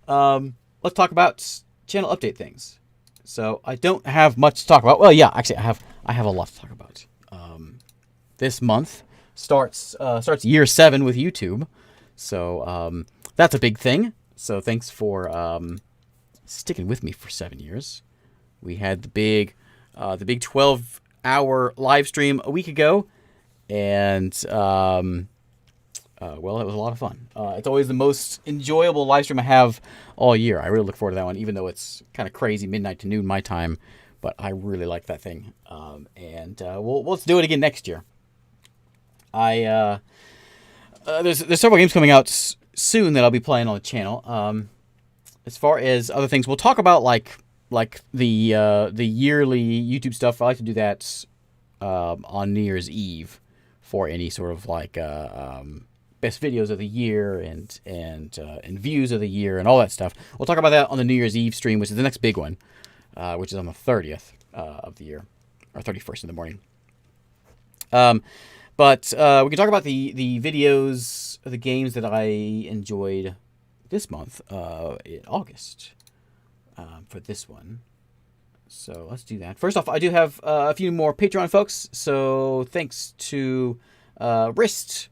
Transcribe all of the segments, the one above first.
Let's talk about channel update things. So I don't have much to talk about. Well, yeah, actually, I have a lot to talk about. This month starts year 7 with YouTube, so that's a big thing. So thanks for sticking with me for 7 years. We had the big 12-hour live stream a week ago, and well, it was a lot of fun. It's always the most enjoyable live stream I have all year. I really look forward to that one, even though it's kind of crazy midnight to noon my time. But I really like that thing, and let's do it again next year. There's several games coming out soon that I'll be playing on the channel. As far as other things, we'll talk about like the yearly YouTube stuff. I like to do that on New Year's Eve for any sort of like best videos of the year and views of the year and all that stuff. We'll talk about that on the New Year's Eve stream, which is the next big one, which is on the 30th of the year, or 31st in the morning. But we can talk about the videos, the games that I enjoyed this month in August for this one. So let's do that. First off, I do have a few more Patreon folks. So thanks to Wrist,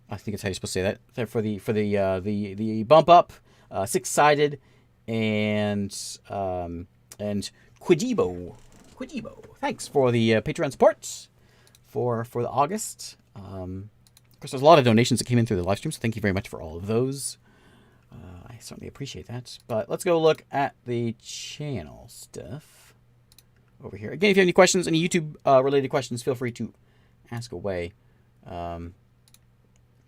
I think that's how you're supposed to say that, for the bump up, Six Sided, and Quijibo. Thanks for the Patreon support for the August. Of course, there's a lot of donations that came in through the live stream, so thank you very much for all of those. I certainly appreciate that. But let's go look at the channel stuff over here. Again, if you have any questions, any YouTube related questions, feel free to ask away. Go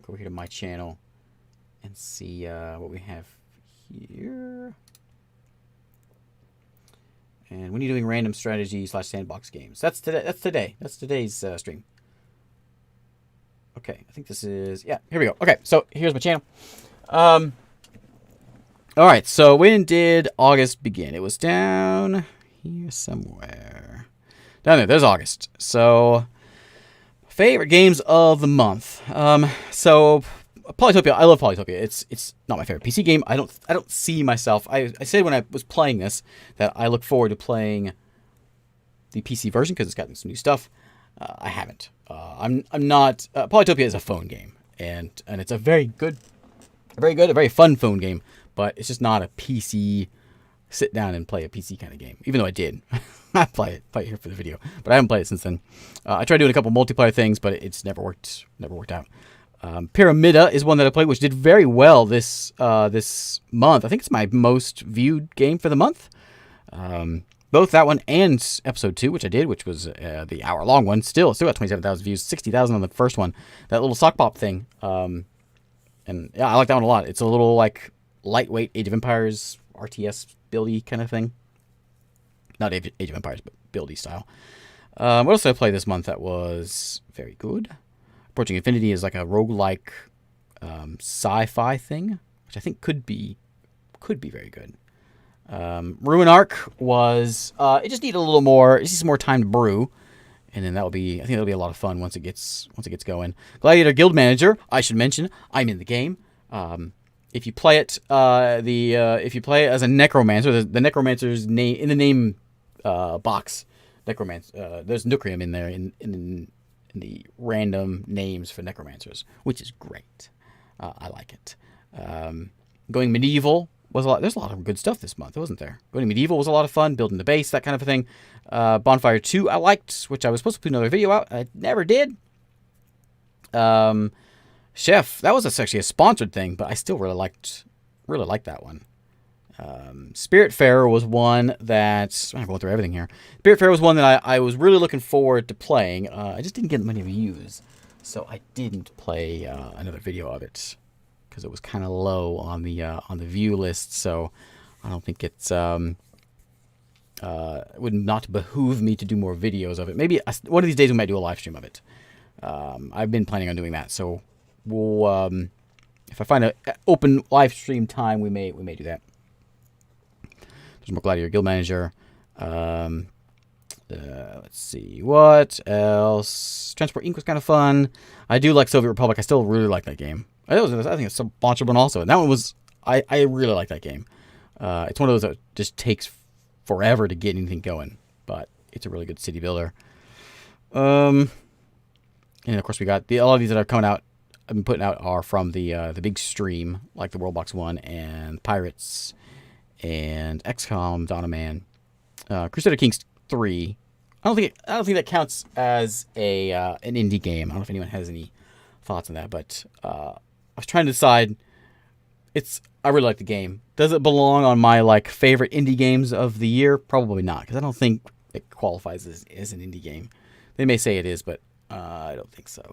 over here to my channel and see what we have here. And when you're doing random strategy / sandbox games, that's today. That's today's stream. Okay, I think this is, yeah, here we go. Okay, so here's my channel. All right, so when did August begin? It was down here somewhere. Down there, there's August. So, favorite games of the month. So Polytopia, I love Polytopia. It's not my favorite PC game. I don't see myself. I said when I was playing this that I look forward to playing the PC version because it's got some new stuff. I haven't. I'm not. Polytopia is a phone game, and it's a very fun phone game. But it's just not a PC sit down and play a PC kind of game. Even though I did, I play it here for the video, but I haven't played it since then. I tried doing a couple multiplayer things, but it's never worked out. Pyramida is one that I played, which did very well this month. I think it's my most viewed game for the month. Both that one and episode 2, which I did, which was the hour-long one, still got 27,000 views, 60,000 on the first one. That little sock pop thing, and yeah, I like that one a lot. It's a little like lightweight Age of Empires RTS buildy kind of thing. Not Age of Empires, but buildy style. What else did I play this month that was very good? Approaching Infinity is like a roguelike sci-fi thing, which I think could be very good. Ruin Arc was it just needed a little more. It needs some more time to brew, and then I think that'll be a lot of fun once it gets going. Gladiator Guild Manager, I should mention, I'm in the game. If you play it, if you play it as a necromancer, the necromancer's name in the name box, necromancer. There's Nookrium in there in the random names for necromancers, which is great. I like it. Going medieval was a lot. There's a lot of good stuff this month, wasn't there? Going medieval was a lot of fun, building the base, that kind of a thing. Bonfire 2 I liked, which I was supposed to put another video out. I never did. Chef, that was actually a sponsored thing, but I still really liked that one. Spiritfarer was one that, I'm going through everything here. Spiritfarer was one that I was really looking forward to playing. I just didn't get many views, so I didn't play another video of it because it was kind of low on the view list. So I don't think it would not behoove me to do more videos of it. Maybe one of these days we might do a live stream of it. I've been planning on doing that, so we'll if I find an open live stream time, we may do that. There's more Gladiator Guild Manager. Let's see what else. Transport Inc. was kind of fun. I do like Soviet Republic. I still really like that game. I think it's a sponsored one also. And that one was I really like that game. It's one of those that just takes forever to get anything going, but it's a really good city builder. And of course we got a lot of these that are coming out. I've been putting out are from the big stream, like the World Box 1 and Pirates and XCOM, Dawn of Man, Crusader Kings 3. I don't think that counts as an indie game. I don't know if anyone has any thoughts on that, but I was trying to decide. I really like the game. Does it belong on my like favorite indie games of the year? Probably not, because I don't think it qualifies as an indie game. They may say it is, but I don't think so.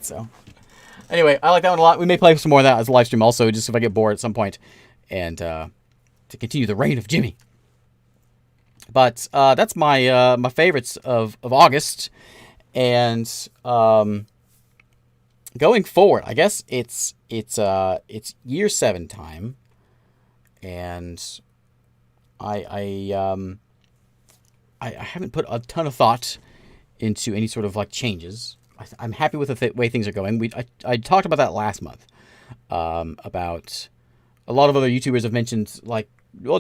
So anyway, I like that one a lot. We may play some more of that as a live stream also, just if I get bored at some point, and to continue the reign of Jimmy. But that's my my favorites of August, and going forward, I guess it's year 7 time, and I haven't put a ton of thought into any sort of like changes. I'm happy with the way things are going. I talked about that last month, about a lot of other YouTubers have mentioned like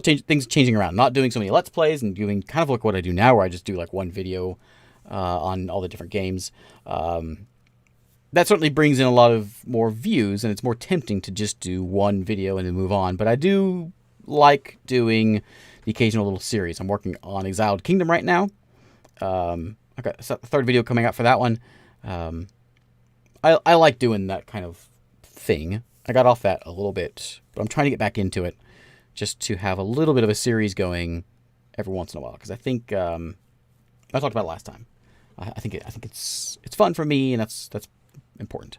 things changing around, not doing so many Let's Plays and doing kind of like what I do now, where I just do like one video on all the different games. That certainly brings in a lot of more views, and it's more tempting to just do one video and then move on. But I do like doing the occasional little series. I'm working on Exiled Kingdom right now. I've got a third video coming out for that one. I like doing that kind of thing. I got off that a little bit, but I'm trying to get back into it just to have a little bit of a series going every once in a while. Because I think I talked about it last time. I think it's fun for me, and that's important.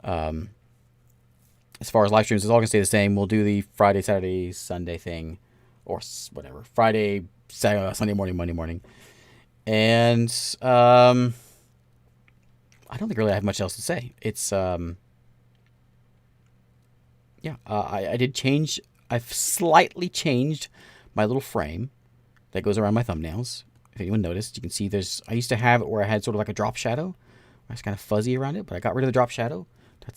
As far as live streams, it's all gonna stay the same. We'll do the Friday, Saturday, Sunday thing, or whatever. Friday, Sunday morning, Monday morning, and I don't think really I have much else to say. It's yeah, I did change. I've slightly changed my little frame that goes around my thumbnails. If anyone noticed, you can see I used to have it where I had sort of like a drop shadow. It's kind of fuzzy around it, but I got rid of the drop shadow.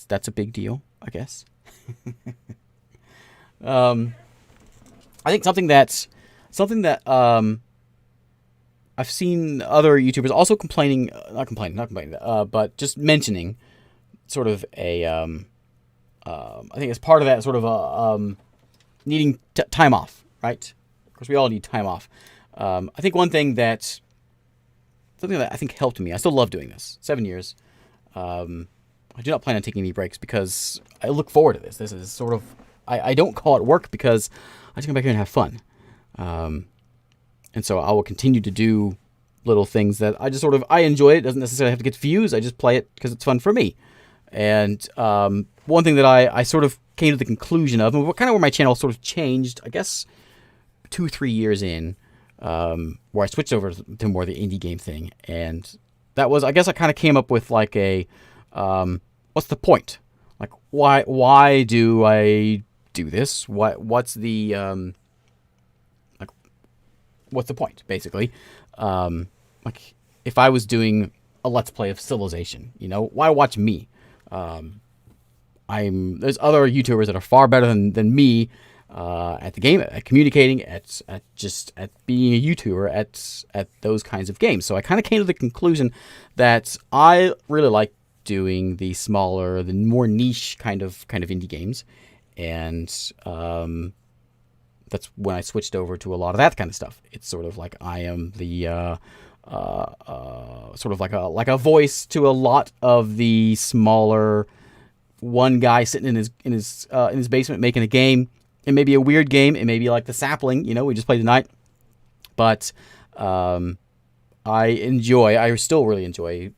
That's a big deal, I guess. I think something that I've seen other YouTubers also but just mentioning sort of a I think it's part of that sort of needing time off, right? Of course, we all need time off. I think something that I think helped me. I still love doing this. 7 years. I do not plan on taking any breaks because I look forward to this. This is sort of I don't call it work because I just come back here and have fun. And so I will continue to do little things that I just sort of I enjoy. It doesn't necessarily have to get views. I just play it because it's fun for me. And one thing that I sort of came to the conclusion of, and kind of where my channel sort of changed, I guess 2-3 years in, where I switched over to more the indie game thing, and that was, I guess I kind of came up with like a, what's the point? Like, why do I do this? What's the, like, what's the point, basically? Like, if I was doing a Let's Play of Civilization, why watch me? There's other YouTubers that are far better than me, at the game, at communicating, at being a YouTuber, at those kinds of games. So I kind of came to the conclusion that I really like doing the smaller, the more niche kind of indie games, and that's when I switched over to a lot of that kind of stuff. It's sort of like I am the sort of like a voice to a lot of the smaller, one guy sitting in his basement making a game. It may be a weird game. It may be like The Sapling, we just played tonight. But I still really enjoy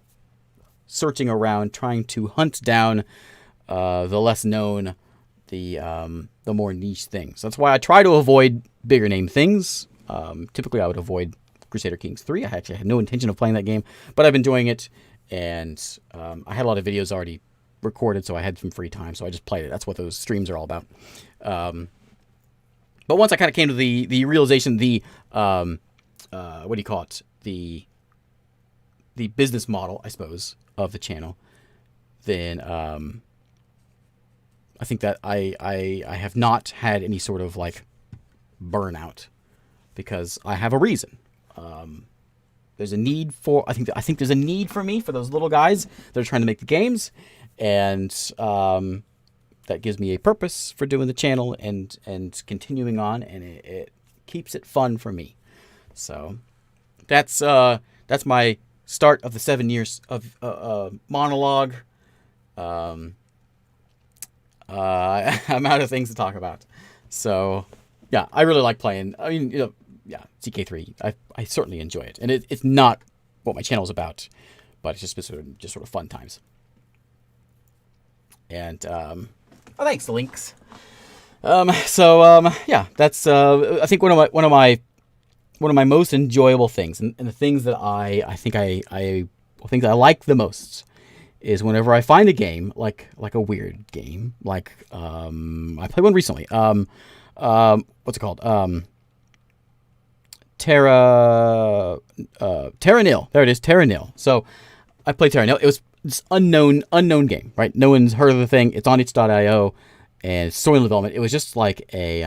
searching around, trying to hunt down the less known, the more niche things. That's why I try to avoid bigger name things. Typically, I would avoid Crusader Kings 3. I actually had no intention of playing that game, but I've been enjoying it, and I had a lot of videos already recorded, so I had some free time, so I just played it. That's what those streams are all about. But once I kind of came to the realization, what do you call it? The business model, I suppose, of the channel, then I think that I have not had any sort of like burnout because I have a reason. There's a need for I think there's a need for me for those little guys that are trying to make the games, and that gives me a purpose for doing the channel and continuing on, and it keeps it fun for me. So that's my start of the 7 years of monologue. I'm out of things to talk about. So yeah, I really like playing. I mean, yeah, CK3. I certainly enjoy it, and it's not what my channel is about, but it's just sort of fun times. And thanks, Links. Yeah, that's I think one of my most enjoyable things, and the things that I think I like the most is whenever I find a game like a weird game, like I played one recently. What's it called? Terra Nil. There it is, Terra Nil. So I played Terra Nil. It was this unknown game, right? No one's heard of the thing. It's on itch.io, and it's still in development. It was just like a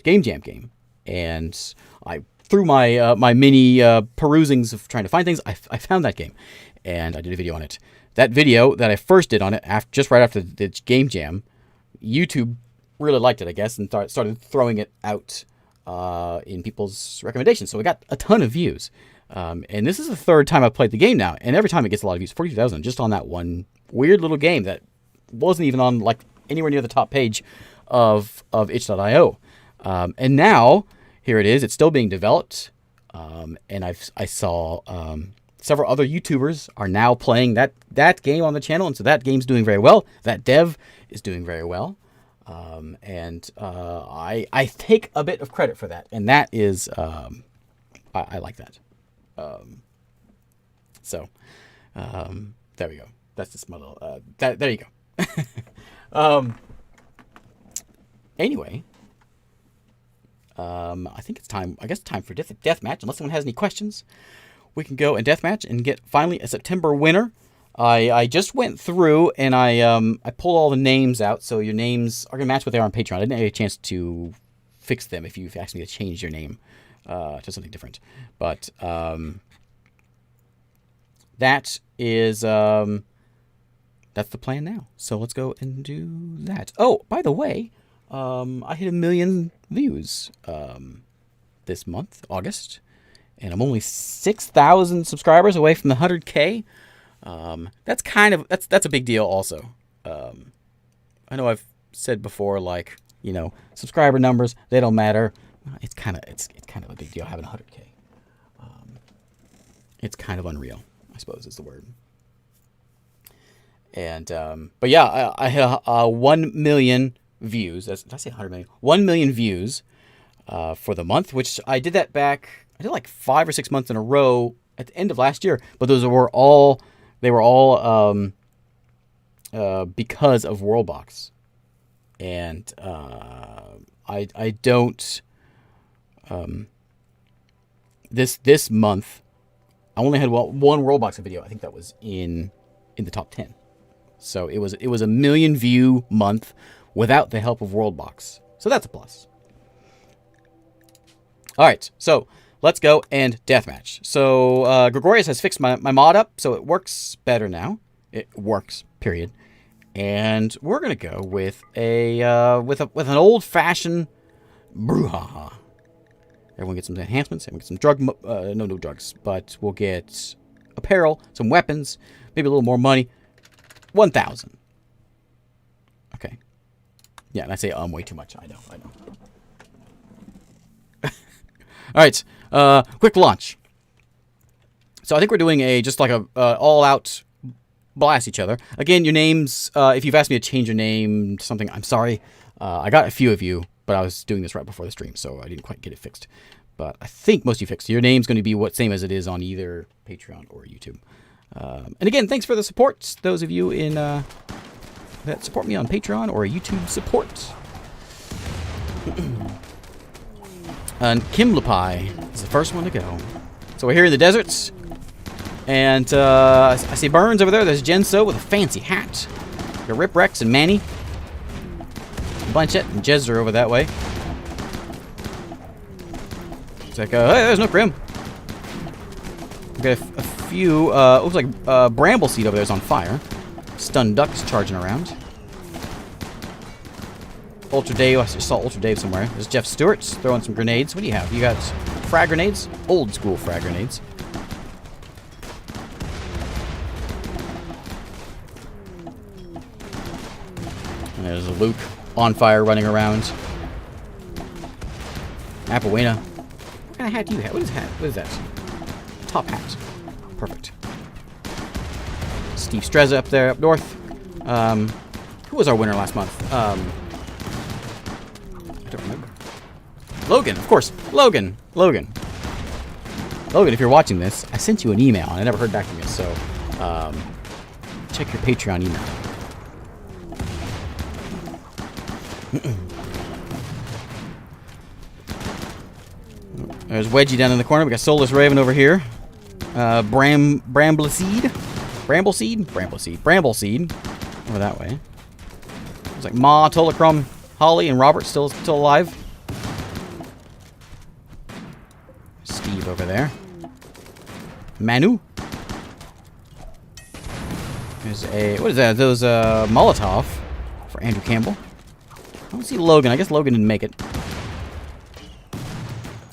game jam game, and I through my my mini perusings of trying to find things, I found that game, and I did a video on it. That video that I first did on it, just right after the game jam, YouTube really liked it, I guess, and started throwing it out in people's recommendations. So we got a ton of views. And this is the third time I've played the game now, and every time it gets a lot of views. 42,000 just on that one weird little game that wasn't even on like anywhere near the top page of itch.io. And now here it is. It's still being developed, and I saw several other YouTubers are now playing that game on the channel, and so that game's doing very well. That dev is doing very well. And I take a bit of credit for that, and that is I like that. There we go. That's just my little there you go. Anyway, I think it's time. I guess time for deathmatch. Unless someone has any questions, we can go and deathmatch and get finally a September winner. I just went through and I pulled all the names out, so your names are gonna match what they are on Patreon. I didn't have a chance to fix them if you've asked me to change your name to something different, but that is that's the plan now. So let's go and do that. Oh, by the way, I hit 1 million views this month, August, and I'm only 6,000 subscribers away from the 100K. That's a big deal also. I know I've said before, like, you know, subscriber numbers, they don't matter. It's kind of a big deal having 100K. It's kind of unreal, I suppose is the word. And but yeah, I hit 1 million views. Did I say 100 million? 1 million views for the month, which I did that back. I did like 5 or 6 months in a row at the end of last year. But those were all because of Worldbox, and I don't. This month, I only had one Worldbox video. I think that was in the top 10. So it was a 1 million view month without the help of Worldbox. So that's a plus. All right, so let's go and deathmatch. So Gregorius has fixed my mod up, so it works better now. It works, period. And we're gonna go with with an old-fashioned brouhaha. Everyone gets some enhancements. Everyone gets some no drugs, but we'll get apparel, some weapons, maybe a little more money. 1,000. Okay. Yeah, and I say way too much. I know. All right. Quick launch. So I think we're doing just like a all-out blast each other. Again, your names. If you've asked me to change your name to something, I'm sorry. I got a few of you, but I was doing this right before the stream, so I didn't quite get it fixed. But I think most of you fixed. Your name's going to be same as it is on either Patreon or YouTube. And again, thanks for the support. Those of you that support me on Patreon or YouTube support. And Kimlapai is the first one to go. So we're here in the deserts. And I see Burns over there. There's Genso with a fancy hat. We got Rip Rex and Manny. Blanchett and Jez are over that way. It's like, hey, there's Nookrium. We got a few, looks like Brambleseed over there is on fire. Stun Duck's charging around. Ultra Dave, I saw Ultra Dave somewhere. There's Jeff Stewart's throwing some grenades. What do you have? You got frag grenades? Old school frag grenades. And there's a Luke on fire running around. Applewena. What kind of hat do you have? What is hat? What is that? Top hat. Perfect. Steve Streza up there, up north. Who was our winner last month? I don't remember. Logan, of course. Logan. Logan, if you're watching this, I sent you an email and I never heard back from you, so check your Patreon email. There's Wedgie down in the corner. We got Soulless Raven over here. Brambleseed over that way. It's like Ma, Tolacrum, Holly, and Robert still alive. Steve over there. Manu. There's a, what is that? Those Molotov for Andrew Campbell. I don't see Logan. I guess Logan didn't make it.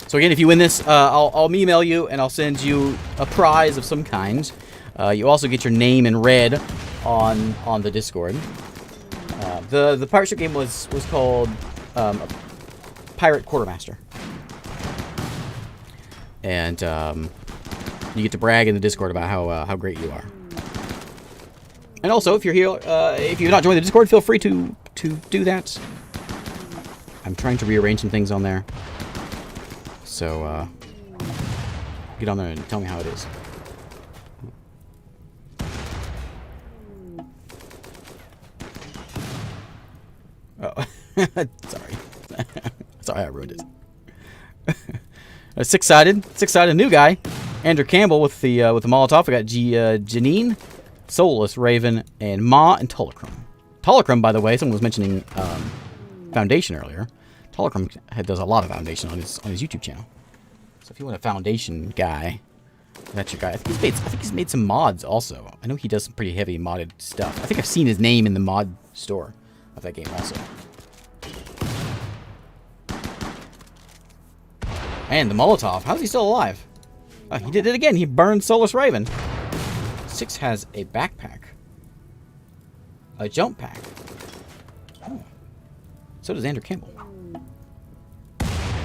So again, if you win this, I'll email you and I'll send you a prize of some kind. You also get your name in red on the Discord. The pirate ship game was called Pirate Quartermaster, and you get to brag in the Discord about how great you are. And also, if you're here, if you've not joined the Discord, feel free to do that. I'm trying to rearrange some things on there. So, get on there and tell me how it is. Oh, sorry. Sorry, I ruined it. A six-sided new guy. Andrew Campbell with the Molotov. We got Janine, Soulless Raven, and Ma and Tolacrum. Tolacrum, by the way, someone was mentioning Foundation earlier. Tolacrum does a lot of Foundation on his YouTube channel. So if you want a Foundation guy, that's your guy. I think he's made some mods also. I know he does some pretty heavy modded stuff. I think I've seen his name in the mod store of that game also. And the Molotov. How is he still alive? Oh, he did it again. He burned Soulless Raven. 6 has a backpack. A jump pack. Oh. So does Andrew Campbell.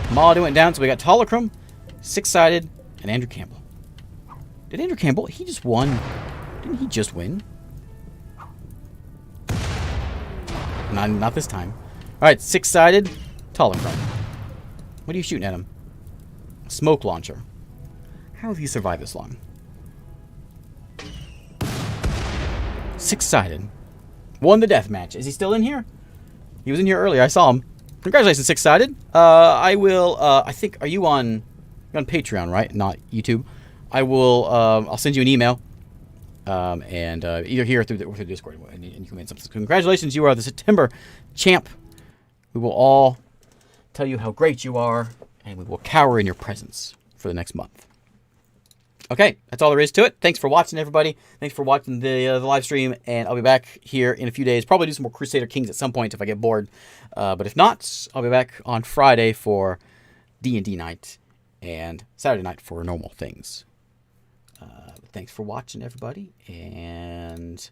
Molotov went down, so we got Tolacrum, 6-sided, and Andrew Campbell. Did Andrew Campbell? He just won. Didn't he just win? Not this time. Alright, 6-sided, Tolacrum. What are you shooting at him? Smoke launcher. How have you survived this long? 6-sided. Won the deathmatch. Is he still in here? He was in here earlier. I saw him. Congratulations, 6-sided. I will, I think, are you on Patreon, right? Not YouTube. I will, I'll send you an email. And either here or through the Discord. And you can win something. Congratulations, you are the September champ. We will all tell you how great you are. And we will cower in your presence for the next month. Okay, that's all there is to it. Thanks for watching, everybody. Thanks for watching the live stream, and I'll be back here in a few days. Probably do some more Crusader Kings at some point if I get bored. But if not, I'll be back on Friday for D&D night and Saturday night for normal things. Thanks for watching, everybody, and